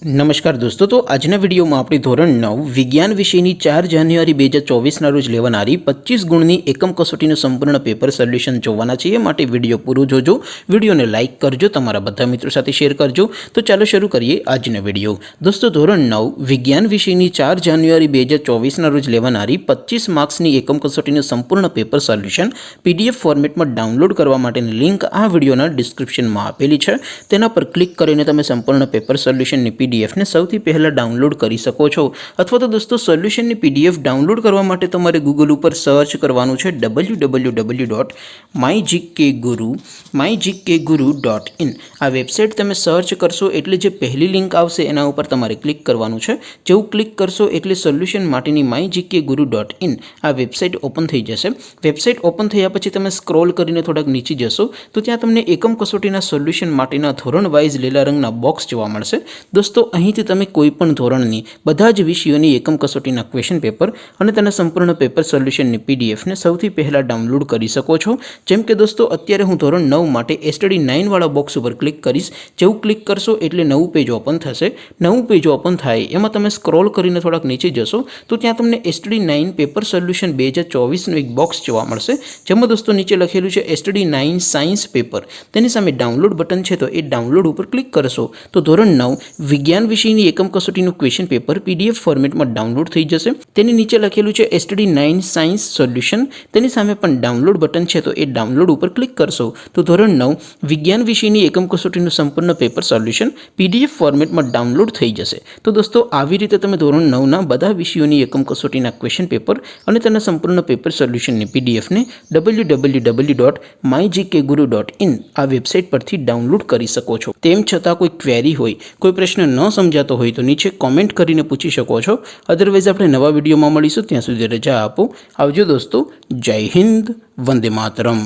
નમસ્કાર દોસ્તો, તો આજના વિડીયોમાં આપણે ધોરણ 9 વિજ્ઞાન વિષયની 4 જાન્યુઆરી 2024ના રોજ લેવાનારી 25 ગુણની એકમ કસોટીનું સંપૂર્ણ પેપર સોલ્યુશન જોવાના છીએ। માટે વિડીયો પૂરો જોજો, વિડીયોને લાઇક કરજો, તમારા બધા મિત્રો સાથે શેર કરજો। તો ચાલો શરૂ કરીએ આજનો વિડીયો। દોસ્તો, ધોરણ 9 વિજ્ઞાન વિષયની 4 જાન્યુઆરી 2024ના રોજ લેવાનારી 25 માર્ક્સની એકમ કસોટીનું સંપૂર્ણ પેપર સોલ્યુશન PDF ફોર્મેટમાં ડાઉનલોડ કરવા માટેની લિંક આ વિડીયોના ડિસ્ક્રિપ્શનમાં આપેલી છે। તેના પર ક્લિક કરીને તમે સંપૂર્ણ પેપર સોલ્યુશનની PDF ने સૌથી પહેલા ડાઉનલોડ કરી શકો છો। અથવા તો દોસ્તો, સોલ્યુશનની PDF ડાઉનલોડ કરવા માટે તમારે ગૂગલ ઉપર સર્ચ કરવાનું છે www.mygkguru.in। આ વેબસાઇટ તમે સર્ચ કરશો એટલે જે પહેલી લિંક આવશે એના ઉપર તમારે ક્લિક કરવાનું છે। જેવું ક્લિક કરશો એટલે સોલ્યુશન માટેની mygkguru.in આ વેબસાઇટ ઓપન થઈ જશે। વેબસાઇટ ઓપન થયા પછી તમે સ્ક્રોલ કરીને થોડાક નીચે જશો તો ત્યાં તમને એકમ કસોટીના સોલ્યુશન માટેના ધોરણ વાઇઝ લીલા રંગના બોક્સ જોવા મળશે। દોસ્તો, અહીંથી તમે કોઈપણ ધોરણની બધા જ વિષયોની એકમ કસોટીના ક્વેશ્ચન પેપર અને તેના સંપૂર્ણ પેપર સોલ્યુશનની PDF ને સૌથી પહેલાં ડાઉનલોડ કરી શકો છો। જેમ કે દોસ્તો, અત્યારે હું ધોરણ 9 માટે STD 9 વાળા બોક્સ ઉપર ક્લિક કરીશ। જેવું ક્લિક કરશો એટલે નવું પેજ ઓપન થશે। નવું પેજ ઓપન થાય એમાં તમે સ્ક્રોલ કરીને થોડાક નીચે જશો તો ત્યાં તમને STD 9 પેપર સોલ્યુશન 2024નું એક બોક્સ જોવા મળશે। જેમાં દોસ્તો નીચે લખેલું છે STD 9 સાયન્સ પેપર। તેની સામે ડાઉનલોડ બટન છે તો એ ડાઉનલોડ ઉપર ક્લિક કરશો તો ધોરણ 9 વિજ્ઞાન વિષયની એકમ કસોટીનું ક્વેશ્ચન પેપર PDF ફોર્મેટમાં ડાઉનલોડ થઈ જશે। તેની નીચે લખેલું છે STD 9 સાયન્સ સોલ્યુશન। તેની સામે પણ ડાઉનલોડ બટન છે તો એ ડાઉનલોડ ઉપર ક્લિક કરશો તો ધોરણ 9 વિજ્ઞાન વિષયની એકમ કસોટીનું સંપૂર્ણ પેપર સોલ્યુશન PDF ફોર્મેટમાં ડાઉનલોડ થઈ જશે। તો દોસ્તો, આવી રીતે તમે ધોરણ 9ના બધા વિષયોની એકમ કસોટીના ક્વેશ્ચન પેપર અને તેના સંપૂર્ણ પેપર સોલ્યુશનની PDF ને www.mygkguru.in આ વેબસાઇટ પરથી ડાઉનલોડ કરી શકો છો। તેમ છતાં કોઈ ક્વેરી હોય, કોઈ પ્રશ્ન ન સમજાતો હોય તો નીચે કોમેન્ટ કરીને પૂછી શકો છો। અધરવાઇઝ આપણે નવા વિડીયોમાં મળીશું, ત્યાં સુધી રજા આપો। આવજો દોસ્તો, જય હિન્દ, વંદે માતરમ।